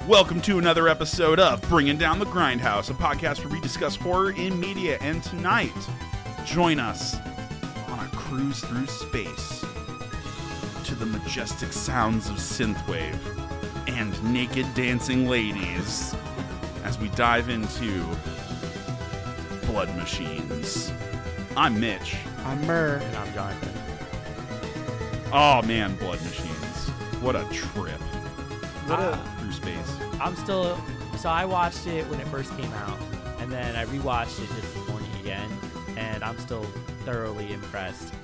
Welcome to another episode of Bringing Down the Grindhouse, a podcast where we discuss horror in media. And tonight, join us on a cruise through space to the majestic sounds of synthwave and naked dancing ladies as we dive into Blood Machines. I'm Mitch. I'm Murr. And I'm Jonathan. Oh man, Blood Machines. What a trip. Through space. So I watched it when it first came out, and then I rewatched it just this morning again, and I'm still thoroughly impressed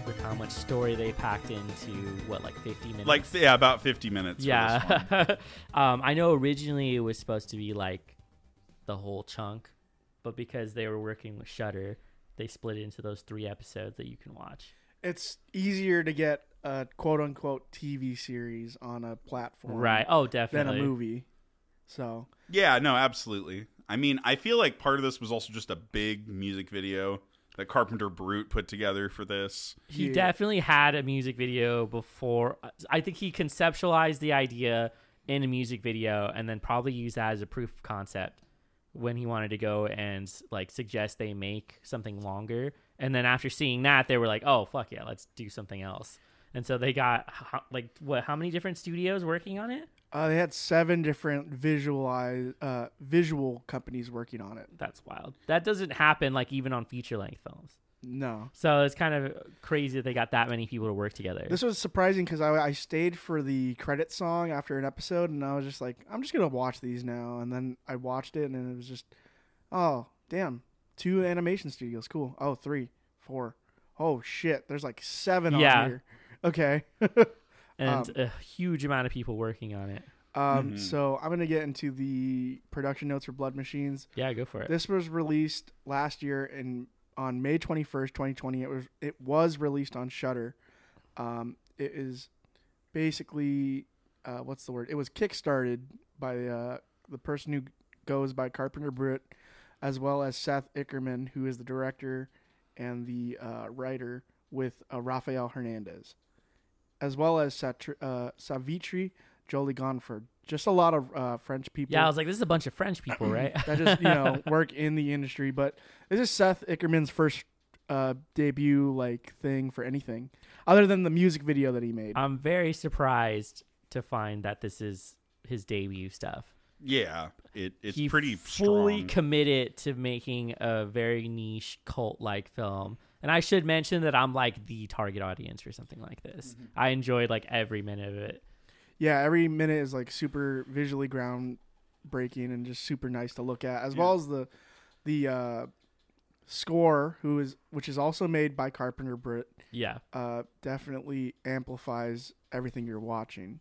with how much story they packed into, like 50 minutes? About 50 minutes. Yeah. I know originally it was supposed to be like the whole chunk, but because they were working with Shudder, they split it into those 3 episodes that you can watch. It's easier to get a quote-unquote TV series on a platform, Right? Oh, definitely. than a movie. So yeah, no, absolutely. I mean, I feel like part of this was also just a big music video that Carpenter Brute put together for this. He definitely had a music video before. I think he conceptualized the idea in a music video and then probably used that as a proof of concept when he wanted to go and like suggest they make something longer. And then after seeing that, they were like, oh, fuck yeah, let's do something else. And so they got how many different studios working on it? They had 7 different visual companies working on it. That's wild. That doesn't happen like even on feature-length films. No. So it's kind of crazy that they got that many people to work together. This was surprising because I stayed for the credit song after an episode, and I was just like, I'm just going to watch these now. And then I watched it, and it was just, oh, damn. 2 animation studios. Cool. Oh, 3, 4. Oh, shit. There's like 7 on here. Okay. And a huge amount of people working on it. So I'm going to get into the production notes for Blood Machines. Yeah, go for it. This was released last year on May 21st, 2020. It was released on Shudder. It is basically, what's the word? It was kickstarted by the person who goes by Carpenter Brute, as well as Seth Ickerman, who is the director and the writer, with Rafael Hernandez, as well as Savitri Jolie-Gonford. Just a lot of French people. Yeah, I was like, this is a bunch of French people, right? That just, work in the industry. But this is Seth Ickerman's first debut thing for anything other than the music video that he made. I'm very surprised to find that this is his debut stuff. Yeah, it's he pretty fully strong. committed to making a very niche cult-like film. And I should mention that I'm like the target audience for something like this. Mm-hmm. I enjoyed like every minute of it. Yeah, every minute is like super visually groundbreaking and just super nice to look at, as well as the score, which is also made by Carpenter Brute. Yeah, definitely amplifies everything you're watching.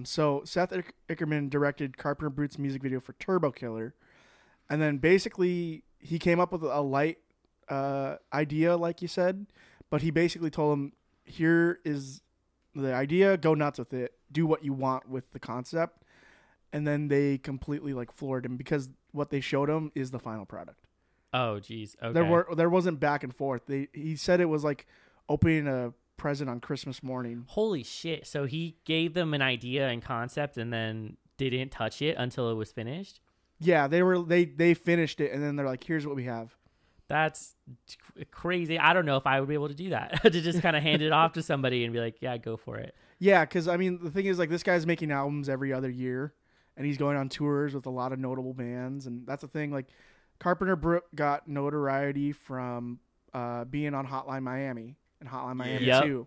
So Seth Ickerman directed Carpenter Brute's music video for Turbo Killer, and then basically he came up with a light idea, like you said, but he basically told him, here is the idea, go nuts with it, do what you want with the concept. And then they completely floored him, because what they showed him is the final product. Oh geez. Okay. There wasn't back and forth. He said it was like opening a present on Christmas morning. Holy shit. So he gave them an idea and concept and then didn't touch it until it was finished? Yeah, they finished it, and then they're like, here's what we have. That's crazy. I don't know if I would be able to do that, to just kind of hand it off to somebody and be like, yeah, go for it. Yeah, because, I mean, the thing is, this guy's making albums every other year, and he's going on tours with a lot of notable bands, and that's the thing. Carpenter Brute got notoriety from being on Hotline Miami and Hotline Miami 2.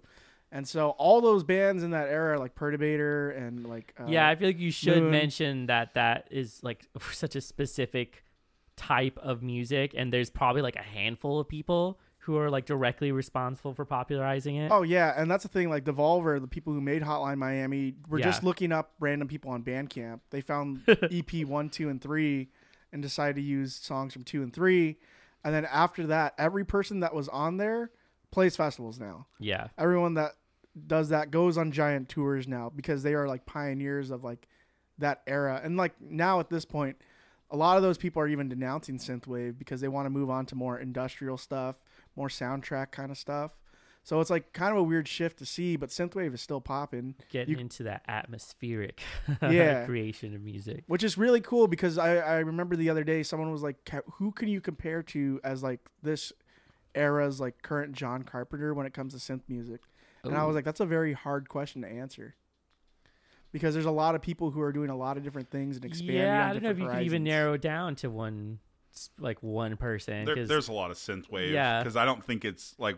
And so all those bands in that era, like Perturbator and yeah, I feel like you should Moon. mention that is such a specific type of music, and there's probably a handful of people who are directly responsible for popularizing it. Oh yeah, and that's the thing. Devolver, the people who made Hotline Miami, were just looking up random people on Bandcamp. They found EP 1, 2, and 3, and decided to use songs from 2 and 3. And then after that, every person that was on there plays festivals now. Yeah, everyone that does that goes on giant tours now, because they are pioneers of that era. And now at this point, a lot of those people are even denouncing synthwave because they want to move on to more industrial stuff, more soundtrack kind of stuff. So it's like kind of a weird shift to see, but synthwave is still popping. Getting into that atmospheric Yeah. creation of music. Which is really cool because I remember the other day someone was like, who can you compare to as like this era's like current John Carpenter when it comes to synth music? And I was like, that's a very hard question to answer. Because there's a lot of people who are doing a lot of different things and expanding on I don't know if you horizons. could even narrow it down to one person. There's a lot of synthwave. Yeah. Because I don't think it's like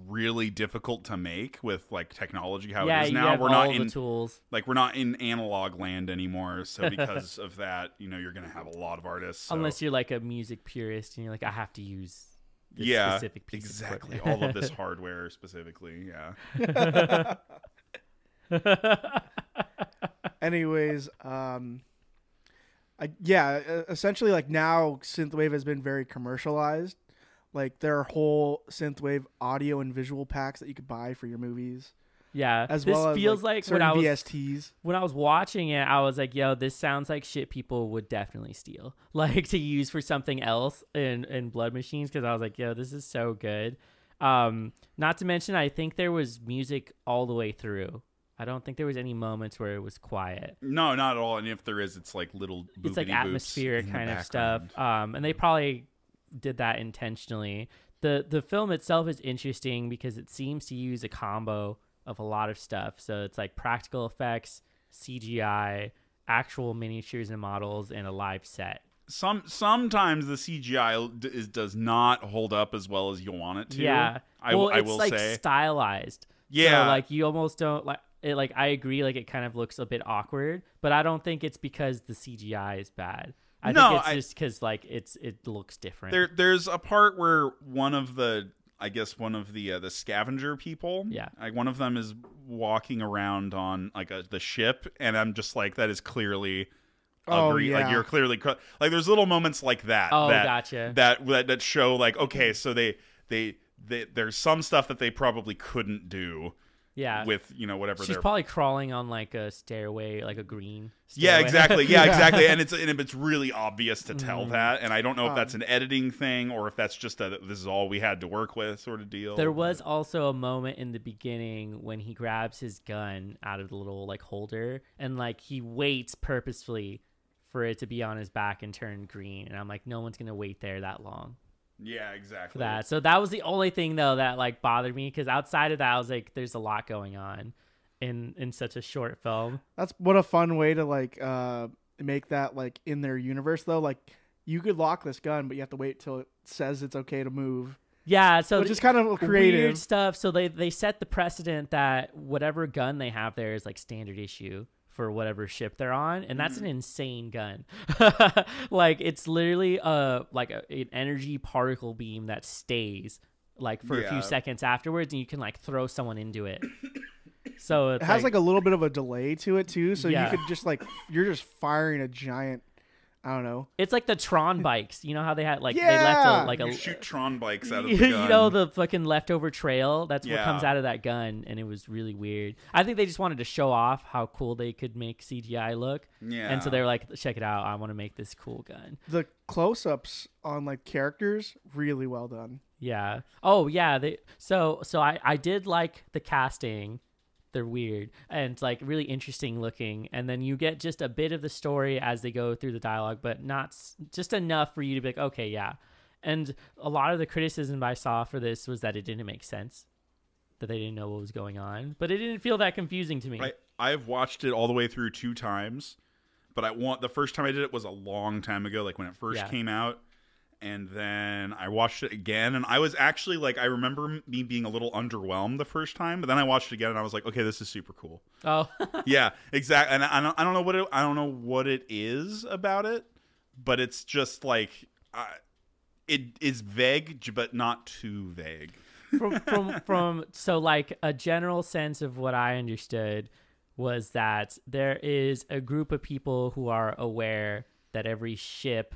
really difficult to make with like technology how yeah, it is you now. have We're all not in the tools. like we're not in analog land anymore. So because of that, you know, you're gonna have a lot of artists. So. Unless you're like a music purist and you're like, I have to use this yeah, specific piece exactly. of All of this hardware specifically. Yeah. Anyways, essentially like now synthwave has been very commercialized. Like there are whole synthwave audio and visual packs that you could buy for your movies. Yeah, As this well as feels like certain VSTs. when I was watching it, I was like, "Yo, this sounds like shit people would definitely steal, like to use for something else in Blood Machines." Because I was like, "Yo, this is so good." Not to mention, I think there was music all the way through. I don't think there was any moments where it was quiet. No, not at all. And if there is, it's like little. It's like atmospheric kind of stuff. And they probably did that intentionally. The film itself is interesting because it seems to use a combo of a lot of stuff. So it's like practical effects, CGI, actual miniatures and models, and a live set. Sometimes the CGI does not hold up as well as you want it to. Yeah, I it's will like say stylized. Yeah, so like you almost don't like it. Like I agree, like it kind of looks a bit awkward, but I don't think it's because the CGI is bad. I think it's just because like it looks different. There's a part where one of the scavenger people, like one of them is walking around on like the ship, and I'm just like, that is clearly. Like you're clearly like there's little moments like that. Gotcha. That show like, okay, so they there's some stuff that they probably couldn't do. Yeah. With, you know, whatever. She's probably crawling on like a stairway, like a green stairway. Yeah, exactly. Yeah, exactly. And it's really obvious to tell that. And I don't know if that's an editing thing or if that's just this is all we had to work with sort of deal. There was also a moment in the beginning when he grabs his gun out of the little like holder and like he waits purposefully for it to be on his back and turn green. And I'm like, no one's going to wait there that long. Yeah, exactly. For that. So that was the only thing though that like bothered me, because outside of that I was like, there's a lot going on in such a short film. That's what a fun way to like make that like in their universe though. Like you could lock this gun, but you have to wait till it says it's okay to move. Yeah, so which is kind of creative weird stuff. So they set the precedent that whatever gun they have there is like standard issue for whatever ship they're on, and that's an insane gun. Like it's literally like an energy particle beam that stays like for a few seconds afterwards, and you can like throw someone into it. So it has like a little bit of a delay to it too, so you could just like you're just firing a giant. I don't know. It's like the Tron bikes. You know how they had like they left you shoot Tron bikes out of the gun. You know, the fucking leftover trail. That's what comes out of that gun, and it was really weird. I think they just wanted to show off how cool they could make CGI look. Yeah. And so they were like, check it out. I want to make this cool gun. The close-ups on like characters, really well done. Yeah. Oh yeah. So I did like the casting. They're weird and like really interesting looking, and then you get just a bit of the story as they go through the dialogue, but not just enough for you to be like, okay, yeah. And a lot of the criticism I saw for this was that it didn't make sense, that they didn't know what was going on, but it didn't feel that confusing to me. I've watched it all the way through 2 times, but the first time I did it was a long time ago, like when it first came out. And then I watched it again, and I was actually like, I remember me being a little underwhelmed the first time, but then I watched it again, and I was like, okay, this is super cool. Oh, yeah, exactly. And I don't know what it is about it, but it's just like it is vague, but not too vague. from so like a general sense of what I understood was that there is a group of people who are aware that every ship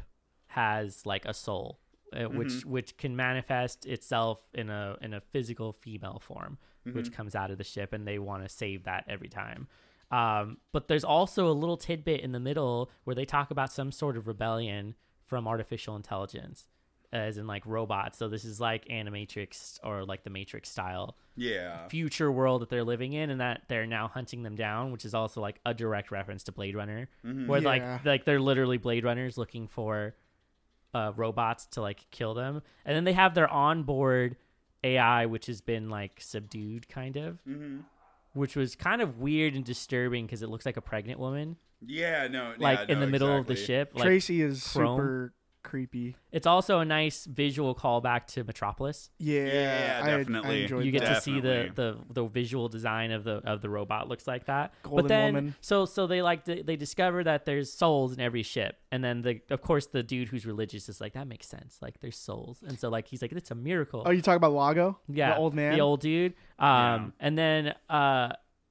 has like a soul, which can manifest itself in a physical female form, which comes out of the ship, and they want to save that every time. But there's also a little tidbit in the middle where they talk about some sort of rebellion from artificial intelligence, as in like robots. So this is like Animatrix or like the Matrix style Yeah. future world that they're living in, and that they're now hunting them down, which is also like a direct reference to Blade Runner, where like they're literally Blade Runners looking for robots to like kill them, and then they have their onboard AI, which has been like subdued, kind of, which was kind of weird and disturbing because it looks like a pregnant woman. Yeah, no, like yeah, in no, the middle of the exactly. ship. Like, Tracy is chrome. super creepy. It's also a nice visual callback to Metropolis. Yeah, definitely. I enjoyed You get that. to see the visual design of the robot looks like that. Golden but then woman. so they discover that there's souls in every ship, and then of course the dude who's religious is like, that makes sense, like there's souls, and so like he's like, it's a miracle. Oh, you talking about Lago? Yeah, the old man, the old dude. Yeah.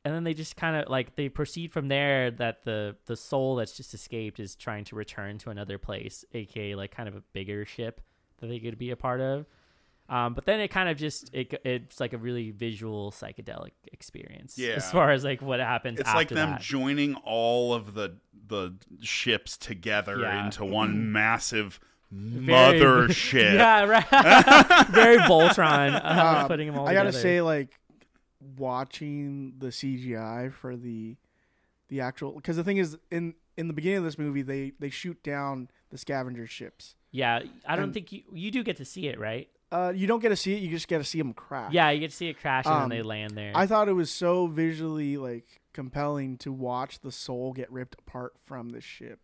And then they just kind of like they proceed from there, that the soul that's just escaped is trying to return to another place, aka like kind of a bigger ship that they could be a part of. But then it kind of just it's like a really visual psychedelic experience. Yeah. As far as like what happens. It's after like them that. joining all of the ships together into one massive mothership. Yeah, right. Very Voltron. Putting them all I gotta together. say, like, watching the CGI for the actual, because the thing is, in the beginning of this movie, they shoot down the scavenger ships. Yeah, I don't think you do get to see it, right? You don't get to see it; you just get to see them crash. Yeah, you get to see it crash and then they land there. I thought it was so visually like compelling to watch the soul get ripped apart from the ship.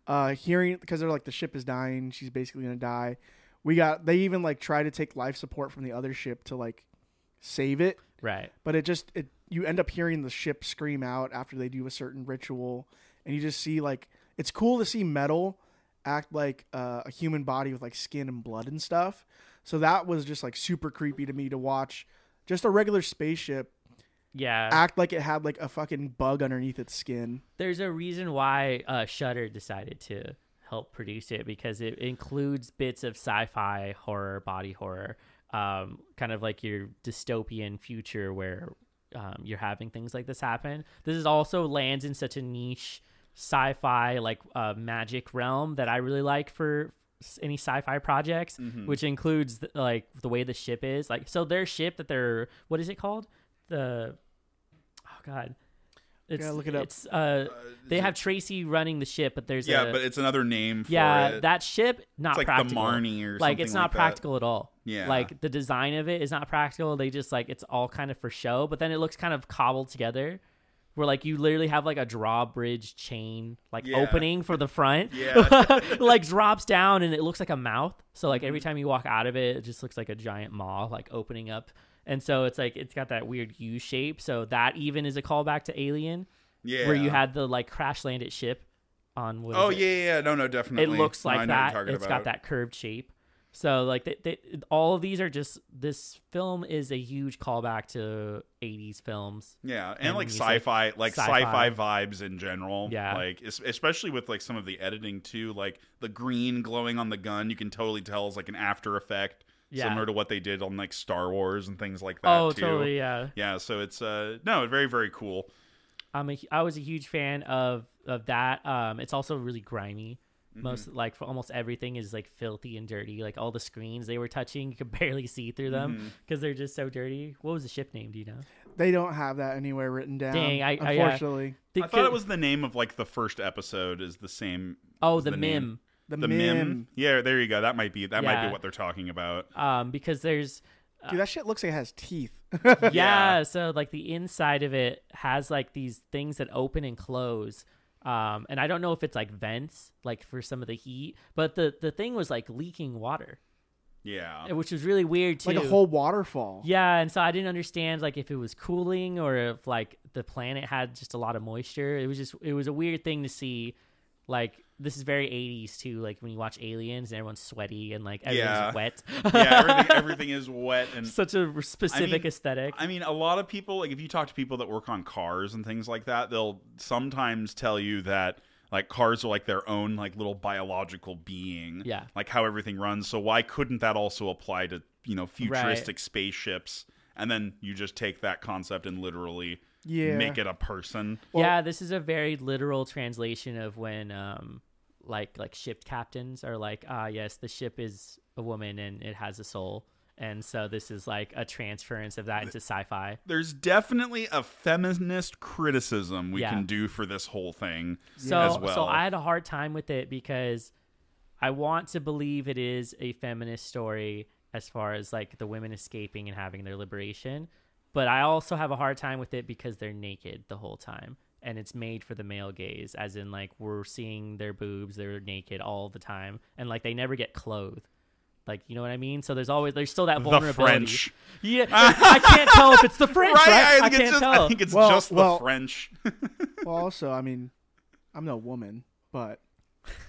Hearing, because they're like, the ship is dying, she's basically gonna die. They even like try to take life support from the other ship to like save it. Right. But you end up hearing the ship scream out after they do a certain ritual, and you just see, like, it's cool to see metal act like a human body with like skin and blood and stuff. So that was just like super creepy to me to watch just a regular spaceship act like it had like a fucking bug underneath its skin. There's a reason why Shudder decided to help produce it, because it includes bits of sci-fi horror, body horror, kind of like your dystopian future where you're having things like this happen. This is also lands in such a niche sci-fi like magic realm that I really like for any sci-fi projects, which includes like the way the ship is, like, so their ship that they're, what is it called? It's, look it up. It's they have Tracy running the ship, but there's but it's another name for it. that ship not It's like practical. the Marnie or like something it's not like that. practical at all. Yeah. Like the design of it is not practical. They just like, it's all kind of for show, but then it looks kind of cobbled together, where like you literally have like a drawbridge chain like opening for the front. Like drops down and it looks like a mouth. So like every time you walk out of it, it just looks like a giant maw like opening up. And so it's like, it's got that weird U shape. So that even is a callback to Alien. Yeah. Where you had the like crash landed ship on. No, definitely. It looks like that. It's about. got that curved shape. So like all of these are just, this film is a huge callback to 80s films. Yeah, and like music. sci-fi vibes in general. Yeah. Like especially with like some of the editing too, like the green glowing on the gun, you can totally tell is like an after effect. Yeah. Similar to what they did on like Star Wars and things like that. Oh, too. totally, yeah. Yeah, so it's very, very cool. I was a huge fan of that. It's also really grimy. Like for almost everything is like filthy and dirty. Like all the screens they were touching, you could barely see through them because they're just so dirty. What was the ship name? Do you know? They don't have that anywhere written down. Dang, unfortunately. I thought it was the name of like the first episode is the same. Oh, the Mim. The Mim. Yeah, there you go. That might be what they're talking about. Because there's dude, that shit looks like it has teeth. Yeah, so like the inside of it has like these things that open and close. And I don't know if it's like vents, like for some of the heat, but the thing was like leaking water. Yeah. Which was really weird too. Like a whole waterfall. Yeah, and so I didn't understand like if it was cooling or if like the planet had just a lot of moisture. It was a weird thing to see. Like, this is very 80s too, like when you watch Aliens and everyone's sweaty and like everything's wet. Yeah, everything is wet and such a specific aesthetic. I mean, a lot of people, like if you talk to people that work on cars and things like that, they'll sometimes tell you that like cars are like their own like little biological being. Yeah. Like how everything runs. So why couldn't that also apply to, futuristic spaceships? And then you just take that concept and literally make it a person. Yeah, this is a very literal translation of when like ship captains are like, yes, the ship is a woman and it has a soul. And so this is like a transference of that into sci-fi. There's definitely a feminist criticism we Yeah. can do for this whole thing So, as well. so I had a hard time with it because I want to believe it is a feminist story as far as like the women escaping and having their liberation. But I also have a hard time with it because they're naked the whole time. And it's made for the male gaze, as in like we're seeing their boobs, they're naked all the time. And like they never get clothed. Like, you know what I mean? So there's still that vulnerability. The French. Yeah, I can't tell if it's the French, right? I can't tell. I think it's just the French. Well, also, I mean, I'm no woman, but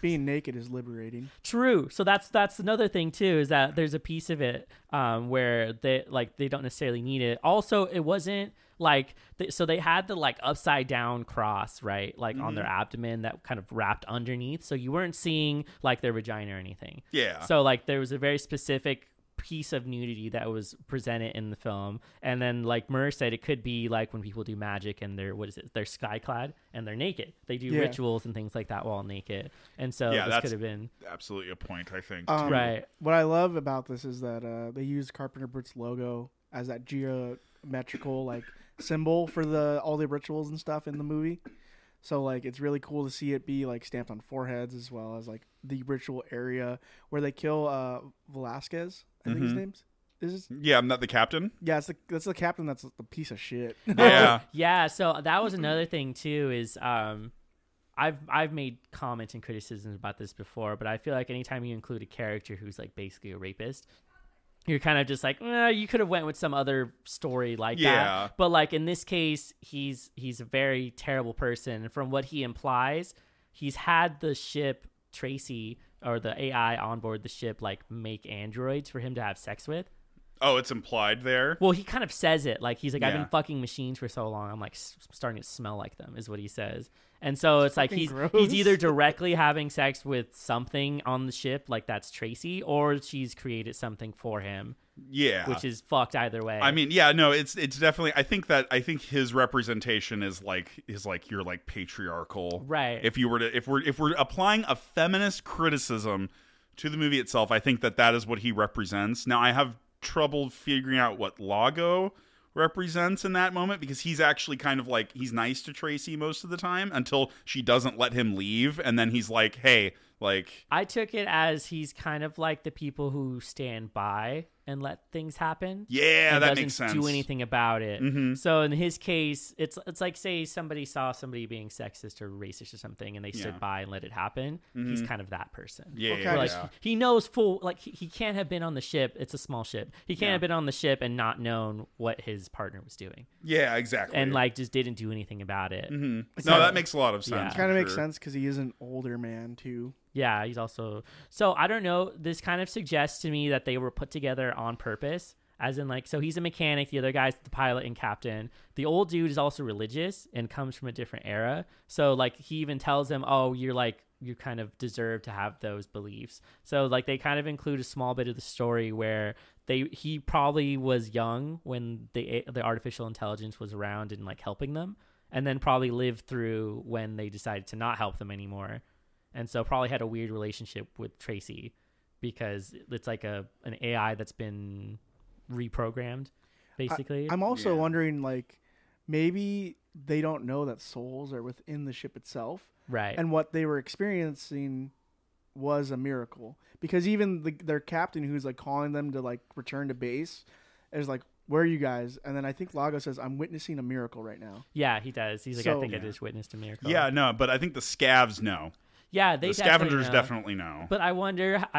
being naked is liberating. True. So that's another thing too, is that there's a piece of it where they don't necessarily need it. Also, it wasn't like so they had the like upside down cross, right? Like on their abdomen that kind of wrapped underneath. So you weren't seeing like their vagina or anything. Yeah. So like there was a very specific piece of nudity that was presented in the film. And then like Murr said, it could be like when people do magic and they're they're sky clad and they're naked. They do rituals and things like that while naked. And so this could have been absolutely a point, I think. right. What I love about this is that they use Carpenter Brute's logo as that geometrical like symbol for all the rituals and stuff in the movie. So like it's really cool to see it be like stamped on foreheads as well as like the ritual area where they kill Velasquez. I think his name's Yeah, I'm not the captain. Yeah, that's the captain. That's the piece of shit. Yeah. Yeah. So that was another thing too. Is I've made comments and criticisms about this before, but I feel like anytime you include a character who's like basically a rapist, you're kind of just like, you could have went with some other story like that. But like in this case, he's a very terrible person. And from what he implies, he's had the ship Tracy or the AI on board the ship like make androids for him to have sex with. Oh, it's implied there? Well, he kind of says it. Like, he's like, I've Yeah. been fucking machines for so long. I'm like starting to smell like them is what he says. And so it's like he's either directly having sex with something on the ship, like that's Tracy, or she's created something for him. Yeah. Which is fucked either way. I mean, yeah, no, it's definitely, I think his representation is like you're like patriarchal. Right. If we're applying a feminist criticism to the movie itself, I think that is what he represents. Now I have trouble figuring out what Lago represents in that moment, because he's actually kind of like, he's nice to Tracy most of the time until she doesn't let him leave, and then he's like, hey, like, I took it as he's kind of like the people who stand by and let things happen. Yeah, and that doesn't makes sense. do anything about it. Mm-hmm. So in his case, it's like, say somebody saw somebody being sexist or racist or something, and they stood by and let it happen. Mm-hmm. He's kind of that person. Yeah, Okay. yeah, Like, yeah. he knows full, like he can't have been on the ship. It's a small ship. He can't Yeah. have been on the ship and not known what his partner was doing, Yeah, exactly. and like just didn't do anything about it. Mm-hmm. So- No, that makes a lot of sense. Yeah. for Kind of makes sure. sense because he is an older man too. Yeah, he's also, so I don't know. This kind of suggests to me that they were put together on purpose, as in like, so he's a mechanic, the other guy's the pilot and captain. The old dude is also religious and comes from a different era. So like he even tells him, oh, you kind of deserve to have those beliefs. So like they kind of include a small bit of the story where he probably was young when the artificial intelligence was around and like helping them, and then probably lived through when they decided to not help them anymore. And so probably had a weird relationship with Tracy because it's like an AI that's been reprogrammed, basically. I'm also Yeah. wondering, like, maybe they don't know that souls are within the ship itself, right. and what they were experiencing was a miracle. Because even their captain, who's like calling them to like return to base, is like, "Where are you guys?" And then I think Lago says, "I'm witnessing a miracle right now." Yeah, he does. He's like, I So- think I just witnessed a miracle. Yeah, no, but I think the scavs know. Yeah, they The scavengers definitely know. But I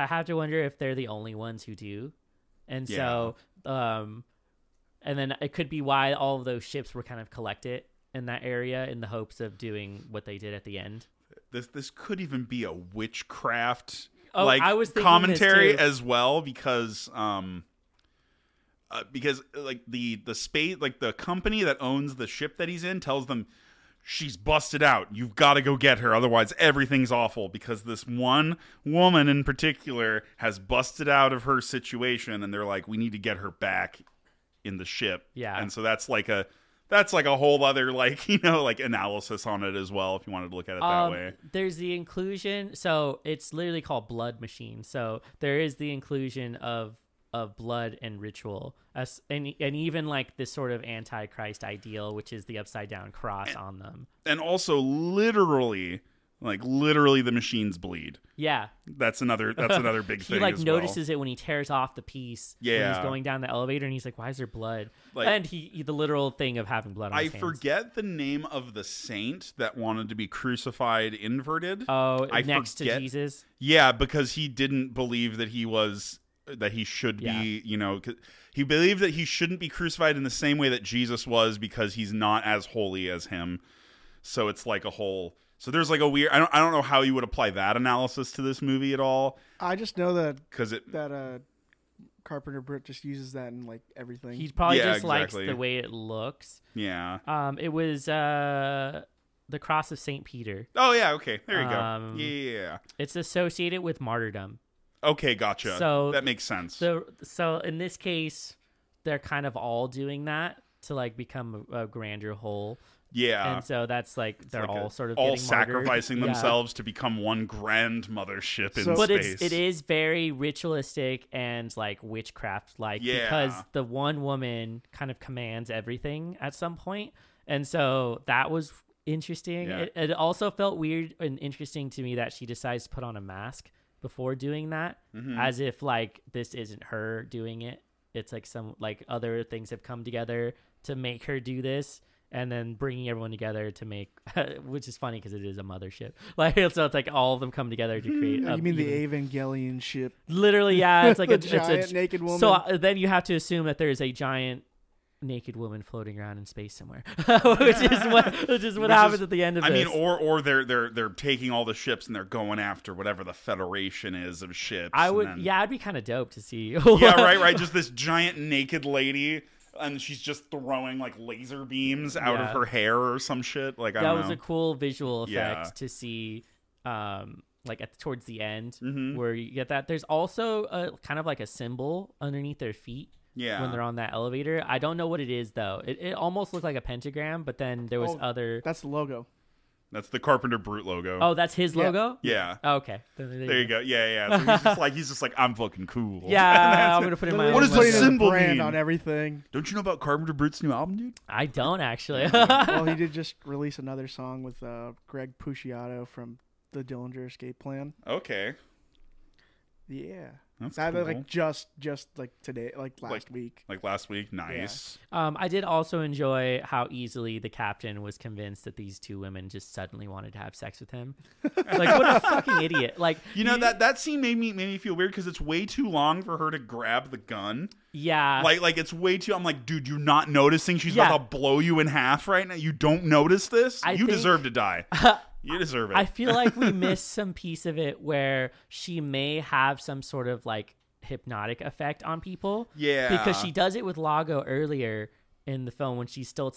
have to wonder if they're the only ones who do. And so, and then it could be why all of those ships were kind of collected in that area in the hopes of doing what they did at the end. This could even be a witchcraft Oh, I was thinking commentary this too. as well, because like the space, like the company that owns the ship that he's in tells them she's busted out. You've got to go get her, otherwise everything's awful, because this one woman in particular has busted out of her situation, and they're like, we need to get her back in the ship. Yeah. And so that's like a That's like a whole other like like analysis on it as well. If you wanted to look at it that way. There's the inclusion. So it's literally called Blood Machine. So there is the inclusion of blood and ritual, and even like this sort of antichrist ideal, which is the upside down cross on them, and also literally the machines bleed. Yeah, that's another big thing. He like as notices it when he tears off the piece. Yeah, when he's going down the elevator, and he's like, "Why is there blood?" And he the literal thing of having blood on his hands. forget the name of the saint that wanted to be crucified inverted. Oh, next to Jesus. Yeah, because he didn't believe that he should be. He believed that he shouldn't be crucified in the same way that Jesus was because he's not as holy as him. So it's like a whole. So there's like a weird. I don't know how you would apply that analysis to this movie at all. I just know that that Carpenter Britt just uses that in like everything. He probably just likes the way it looks. Yeah. It was the cross of Saint Peter. Oh yeah. Okay. There you go. Yeah. It's associated with martyrdom. Okay, gotcha. So that makes sense. So in this case, they're kind of all doing that to like become a grander whole. Yeah, and so that's like they're all sort of all getting sacrificing themselves to become one grand mothership in space. But it is very ritualistic and like witchcraft like because the one woman kind of commands everything at some point, and so that was interesting. Yeah. It also felt weird and interesting to me that she decides to put on a mask before doing that, as if like this isn't her doing it. It's like some like other things have come together to make her do this. And then bringing everyone together to make, which is funny because it is a mothership. Like so, it's like all of them come together to create. You mean the Evangelion ship? Literally, yeah. It's like a giant naked woman. So then you have to assume that there is a giant naked woman floating around in space somewhere, which is what happens at the end of this. I mean, or they're taking all the ships and they're going after whatever the Federation is of ships. I'd be kind of dope to see. Yeah, right. Just this giant naked lady. And she's just throwing like laser beams out of her hair or some shit. Like that was a cool visual effect to see, towards the end where you get that. There's also a kind of like a symbol underneath their feet. Yeah. When they're on that elevator, I don't know what it is though. It almost looked like a pentagram, but then there was other. That's the logo. That's the Carpenter Brute logo. Oh, that's his logo? Yeah. Oh, okay. There you go. Yeah. So he's just like, I'm fucking cool. Yeah, I'm going to put in my What does the symbol brand mean? on everything. Don't you know about Carpenter Brute's new album, dude? I don't, actually. Well, he did just release another song with Greg Puciato from the Dillinger Escape Plan. Okay. Yeah. That's cool. Like just like today, like last week. Like last week, nice. Yeah. I did also enjoy how easily the captain was convinced that these two women just suddenly wanted to have sex with him. Like, what a fucking idiot! Like, that scene made me feel weird because it's way too long for her to grab the gun. Yeah, like it's way too. I'm like, dude, you're not noticing she's about to blow you in half right now. You don't notice this. You deserve to die. You deserve it. I feel like we missed some piece of it where she may have some sort of like hypnotic effect on people. Yeah. Because she does it with Lago earlier in the film when she's still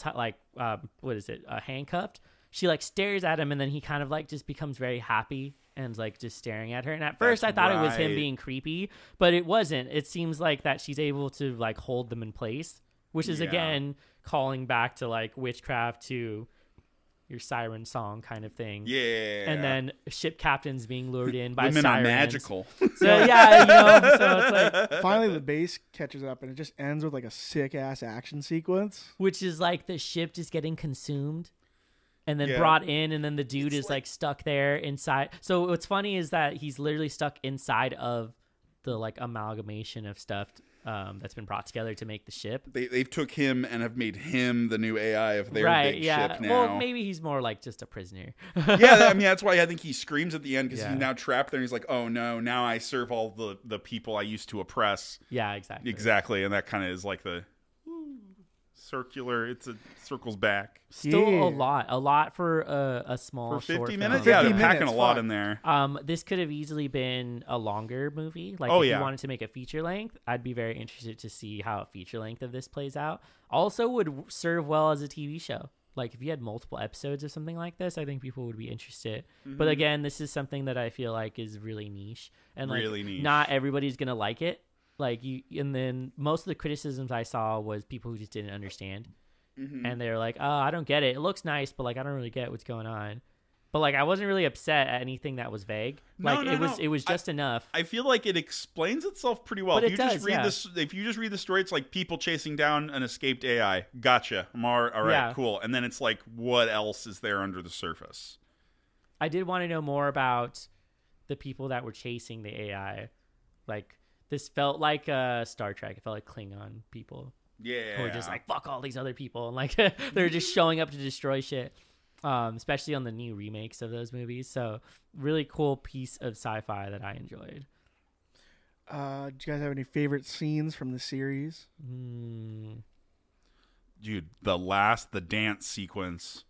handcuffed. She like stares at him and then he kind of like just becomes very happy and like just staring at her. And at first I thought it was him being creepy, but it wasn't. It seems like that she's able to like hold them in place, which is again calling back to like witchcraft to your siren song kind of thing. Yeah. And then ship captains being lured in by women sirens. Are magical. So yeah, so it's like finally the bass catches up and it just ends with like a sick ass action sequence. Which is like the ship just getting consumed and then brought in and then the dude is like stuck there inside. So what's funny is that he's literally stuck inside of the like amalgamation of stuff that's been brought together to make the ship. They've took him and have made him the new AI of their big ship now. Well, maybe he's more like just a prisoner. Yeah, I mean, that's why I think he screams at the end because he's now trapped there. And he's like, oh no, now I serve all the people I used to oppress. Yeah, exactly. Exactly, and that kind of is like the circular. It circles back. Still a lot for a small for 50 short minutes. Film. Yeah, they're packing a lot in there. This could have easily been a longer movie. Like if you wanted to make a feature length, I'd be very interested to see how a feature length of this plays out. Also, would serve well as a TV show. Like if you had multiple episodes or something like this, I think people would be interested. But again, this is something that I feel like is really niche and like really niche. Not everybody's gonna like it. Like and then most of the criticisms I saw was people who just didn't understand. and they're like, oh, I don't get it. It looks nice, but like I don't really get what's going on. But like I wasn't really upset at anything that was vague. Like it was just enough. I feel like it explains itself pretty well. But If it you does, just read this, if you just read the story, it's like people chasing down an escaped AI. Gotcha. All right, cool. And then it's like, what else is there under the surface? I did want to know more about the people that were chasing the AI. Like this felt like Star Trek. It felt like Klingon people. Yeah. Who were just like, fuck all these other people, and like they're just showing up to destroy shit. Especially on the new remakes of those movies. So really cool piece of sci-fi that I enjoyed. Do you guys have any favorite scenes from the series? Dude, the dance sequence.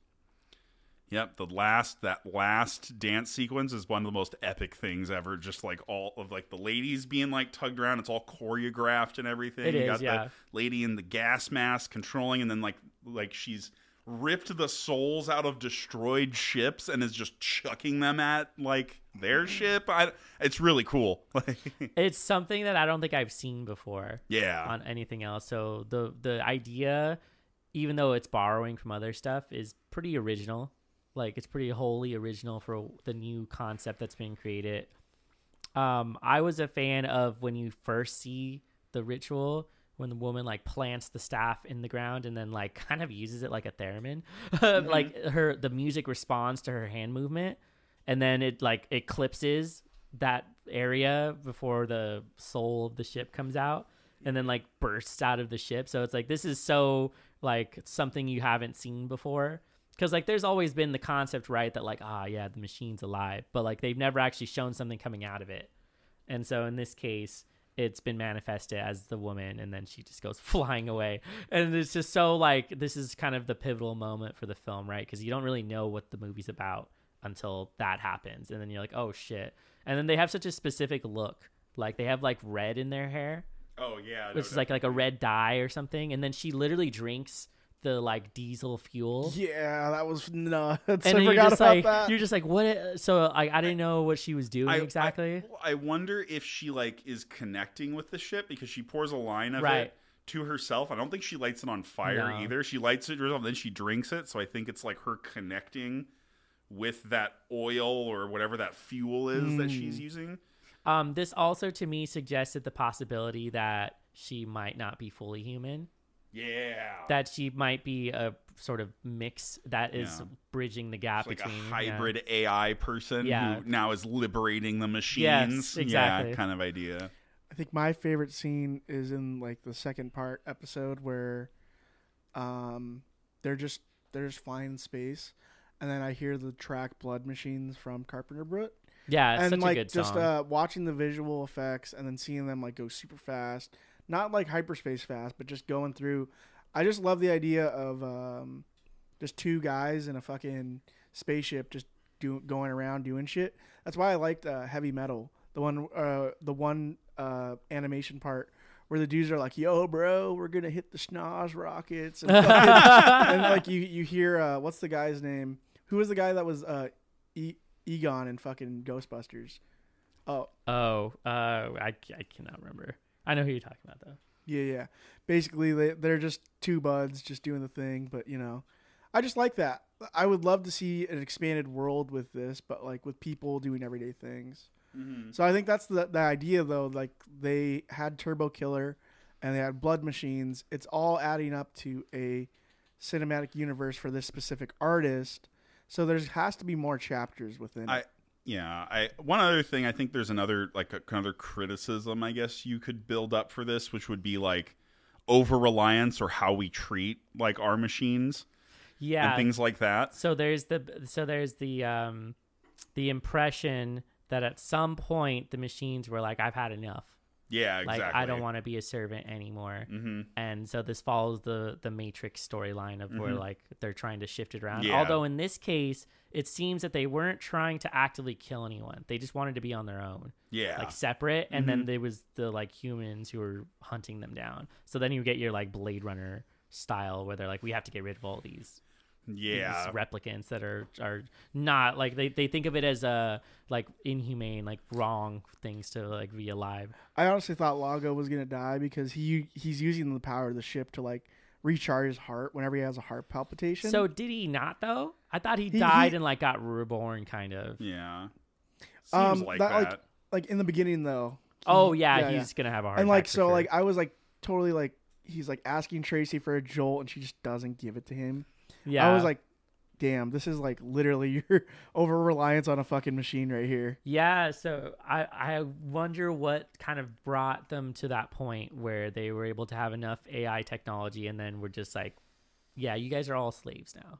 Yep, that last dance sequence is one of the most epic things ever. Just like all of like the ladies being like tugged around, it's all choreographed and everything. It you is, got yeah. the lady in the gas mask controlling, and then like she's ripped the souls out of destroyed ships and is just chucking them at like their ship. It's really cool. It's something that I don't think I've seen before. Yeah. On anything else. So the idea, even though it's borrowing from other stuff, is pretty original. Like it's pretty wholly original for the new concept that's being created. I was a fan of when you first see the ritual, when the woman like plants the staff in the ground and then like kind of uses it like a theremin. Like the music responds to her hand movement, and then it like eclipses that area before the soul of the ship comes out and then like bursts out of the ship. So it's like, this is so like something you haven't seen before. Because like there's always been the concept, right, that like, the machine's alive, but like they've never actually shown something coming out of it. And so in this case, it's been manifested as the woman, and then she just goes flying away. And it's just so like, this is kind of the pivotal moment for the film, right? Because you don't really know what the movie's about until that happens. And then you're like, oh shit. And then they have such a specific look. Like they have like red in their hair. Oh yeah. Which is like a red dye or something. And then she literally drinks the like diesel fuel. Yeah, that was nuts. And I then forgot about that. You're just like, what? So I didn't know what she was doing exactly. I wonder if she like is connecting with the ship, because she pours a line of Right. it to herself. I don't think she lights it on fire either. She lights it herself, then she drinks it. So I think it's like her connecting with that oil or whatever that fuel is that she's using. This also to me suggested the possibility that she might not be fully human. Yeah. That she might be a sort of mix that is bridging the gap like between a hybrid AI person who now is liberating the machines. Yes, exactly. Yeah, kind of idea. I think my favorite scene is in like the second part episode where they're just flying in space, and then I hear the track Blood Machines from Carpenter Brut. Yeah, it's and such like a good just song. watching the visual effects and then seeing them like go super fast, not like hyperspace fast, but just going through. I just love the idea of just two guys in a fucking spaceship just going around doing shit. That's why I liked Heavy Metal, the one animation part where the dudes are like, "Yo, bro, we're gonna hit the schnoz rockets," and, and like you hear what's the guy's name? Who was the guy that was Egon in fucking Ghostbusters? I cannot remember. I know who you're talking about though. Yeah. Basically, they're just two buds just doing the thing, but you know, I just like that. I would love to see an expanded world with this, but like with people doing everyday things. Mm-hmm. So I think that's the idea, though. Like they had Turbo Killer, and they had Blood Machines. It's all adding up to a cinematic universe for this specific artist. So there has to be more chapters within it. One other thing, I think there's another criticism, I guess you could build up for this, which would be like over reliance or how we treat like our machines, and things like that. So there's the impression that at some point the machines were like, I've had enough. Yeah, exactly. Like I don't want to be a servant anymore. Mm-hmm. And so this follows the Matrix storyline of where like they're trying to shift it around. Yeah. Although in this case, it seems that they weren't trying to actively kill anyone. They just wanted to be on their own. Yeah. Like separate. And then there was the like humans who were hunting them down. So then you get your like Blade Runner style where they're like, we have to get rid of all these replicants that are not like they think of it as like inhumane, like wrong things to like be alive. I honestly thought Lago was gonna die because he's using the power of the ship to like recharge his heart whenever he has a heart palpitation. So did he not though? I thought he died and like got reborn, kind of. Yeah. Seems like that. Like in the beginning though. He's gonna have a heart and like attack so for sure. like I was like totally like he's like asking Tracy for a jolt and she just doesn't give it to him. Yeah. I was like, damn, this is like literally your over reliance on a fucking machine right here. Yeah, so I wonder what kind of brought them to that point where they were able to have enough AI technology and then we're just like, yeah, you guys are all slaves now.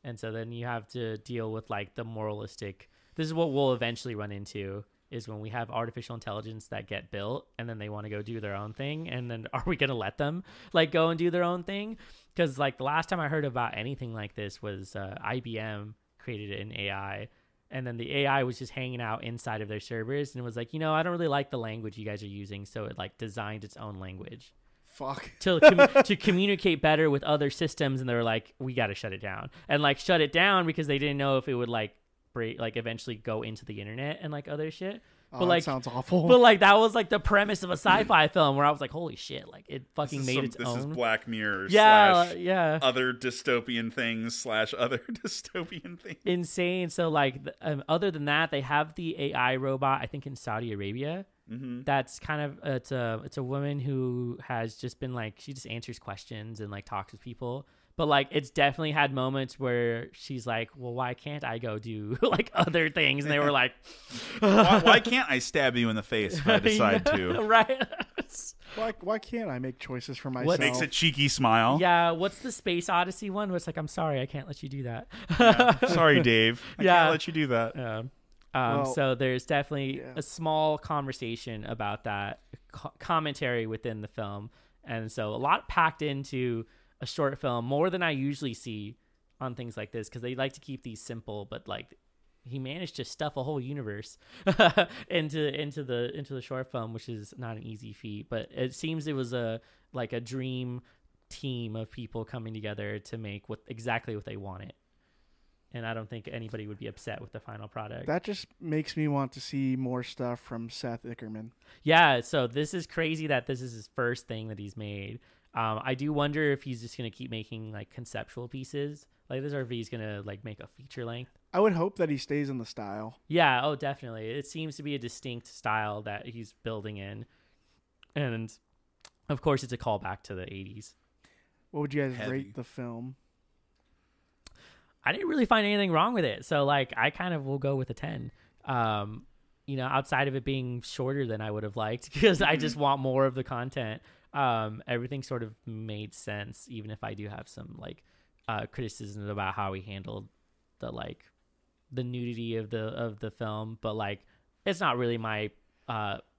And so then you have to deal with like the moralistic. This is what we'll eventually run into is when we have artificial intelligence that get built and then they want to go do their own thing. And then are we going to let them like go and do their own thing? Because like the last time I heard about anything like this was IBM created an AI. And then the AI was just hanging out inside of their servers and it was like, I don't really like the language you guys are using. So it like designed its own language. Fuck. To communicate better with other systems. And they were like, we got to shut it down. And like shut it down because they didn't know if it would like eventually go into the internet and like other shit. But like, that sounds awful. But like that was like the premise of a sci-fi film where I was like, holy shit, like it fucking made its own. This is Black Mirror yeah. other dystopian things / other dystopian things. Insane. So like other than that, they have the AI robot, I think in Saudi Arabia. Mm-hmm. That's kind of it's a woman who has just been like, she just answers questions and like talks with people. But like it's definitely had moments where she's like, well, why can't I go do like other things? And they were like, why can't I stab you in the face if I decide to? Right. Why can't I make choices for myself? Makes a cheeky smile. Yeah, what's the Space Odyssey one where it's like, I'm sorry, I can't let you do that. Yeah. Sorry, Dave. I can't let you do that. So there's definitely a small conversation about that commentary within the film. And so a lot packed into a short film, more than I usually see on things like this, because they like to keep these simple, but like he managed to stuff a whole universe into the short film, which is not an easy feat. But it seems it was a dream team of people coming together to make exactly what they wanted. And I don't think anybody would be upset with the final product. That just makes me want to see more stuff from Seth Ickerman. Yeah, so this is crazy that this is his first thing that he's made. I do wonder if he's just going to keep making like conceptual pieces like this, or if he's going to like make a feature length. I would hope that he stays in the style. Yeah, oh, definitely. It seems to be a distinct style that he's building in. And of course, it's a callback to the 80s. What would you guys rate the film? I didn't really find anything wrong with it. So like I kind of will go with a 10. Outside of it being shorter than I would have liked because I just want more of the content. Everything sort of made sense, even if I do have some like criticisms about how he handled the nudity of the film, but like it's not really my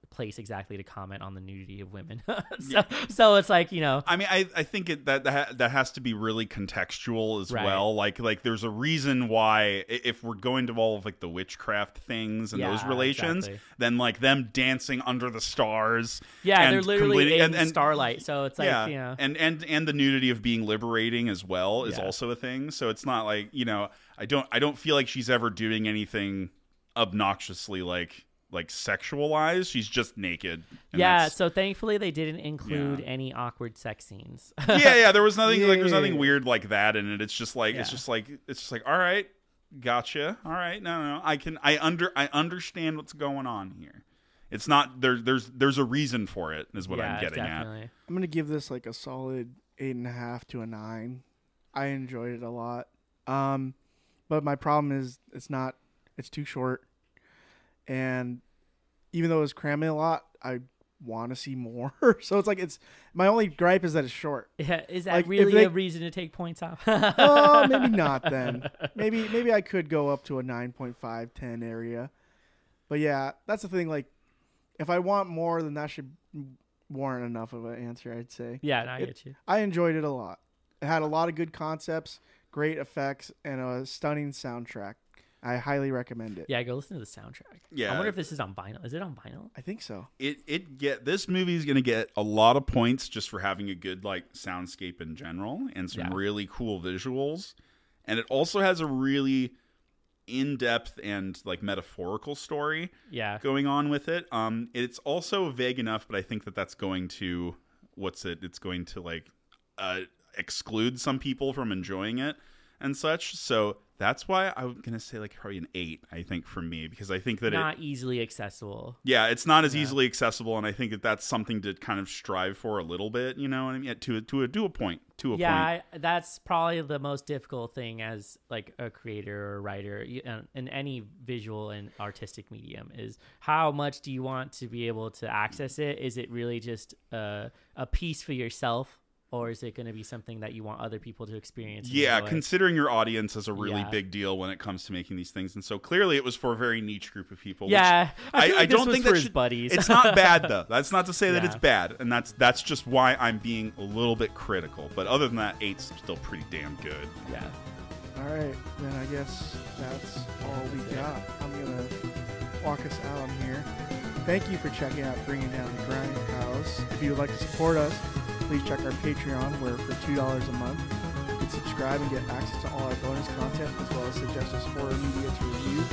place exactly to comment on the nudity of women. So it's like, I mean, I think that has to be really contextual as well. Like there's a reason why, if we're going to involve like the witchcraft things and those relations, then like them dancing under the stars. Yeah, and they're literally in starlight. So it's like, and the nudity of being liberating as well is also a thing. So it's not like, I don't feel like she's ever doing anything obnoxiously like sexualized. She's just naked. So thankfully they didn't include any awkward sex scenes. There was nothing there's nothing weird like that in it. It's just like all right, gotcha. All right, no, I understand what's going on here. It's not there's a reason for it is what I'm getting definitely. at. I'm gonna give this like a solid 8.5 to a 9. I enjoyed it a lot. But my problem is it's too short. And even though it was cramming a lot, I want to see more. So it's like my only gripe is that it's short. Yeah, is that like, really a reason to take points off? Maybe not then. Maybe I could go up to a 9.5, 10 area. But yeah, that's the thing. Like, if I want more, then that should warrant enough of an answer, I'd say. Yeah, I get you. I enjoyed it a lot. It had a lot of good concepts, great effects, and a stunning soundtrack. I highly recommend it. Yeah, go listen to the soundtrack. Yeah, I wonder if this is on vinyl. Is it on vinyl? I think so. This movie is gonna get a lot of points just for having a good like soundscape in general and some really cool visuals, and it also has a really in-depth and like metaphorical story going on with it. It's also vague enough, but I think that's going to it's going to like exclude some people from enjoying it and such. So that's why I'm gonna say like probably an 8. I think for me, because I think that not easily accessible. Yeah, it's not as easily accessible, and I think that that's something to kind of strive for a little bit. You know what I mean? To a point. That's probably the most difficult thing as like a creator or a writer in any visual and artistic medium is how much do you want to be able to access it? Is it really just a piece for yourself? Or is it going to be something that you want other people to experience? Yeah, considering your audience is a really big deal when it comes to making these things. And so clearly it was for a very niche group of people. Yeah, I don't think for that his buddies. It's not bad, though. That's not to say that it's bad. And that's just why I'm being a little bit critical. But other than that, 8's still pretty damn good. Yeah. All right, then I guess that's all we got. I'm going to walk us out on here. Thank you for checking out Bringing Down the Grindhouse. If you would like to support us, please check our Patreon, where for $2 a month, you can subscribe and get access to all our bonus content, as well as suggest us horror media to review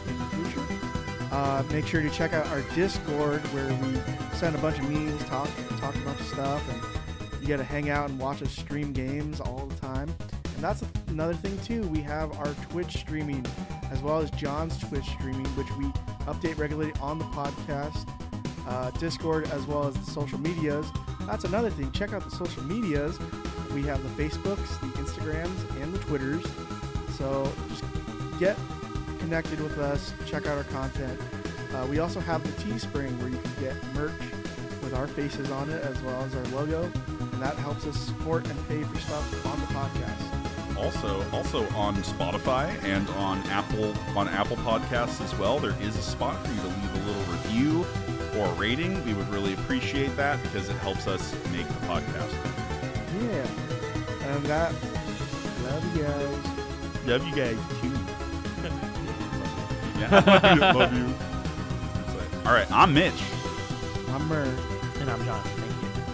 in the future. Make sure to check out our Discord, where we send a bunch of memes, talk a bunch of stuff, and you get to hang out and watch us stream games all the time. And that's another thing, too. We have our Twitch streaming, as well as John's Twitch streaming, which we update regularly on the podcast, Discord, as well as the social medias. That's another thing. Check out the social medias. We have the Facebooks, the Instagrams, and the Twitters. So just get connected with us. Check out our content. We also have the Teespring, where you can get merch with our faces on it, as well as our logo. And that helps us support and pay for stuff on the podcast. Also on Spotify and on Apple Podcasts as well, there is a spot for you to leave a little review or a rating. We would really appreciate that because it helps us make the podcast. Yeah. And that, love you guys. Love you guys too. Yeah, love you. All right, I'm Mitch. I'm Murr. And I'm John. Thank you.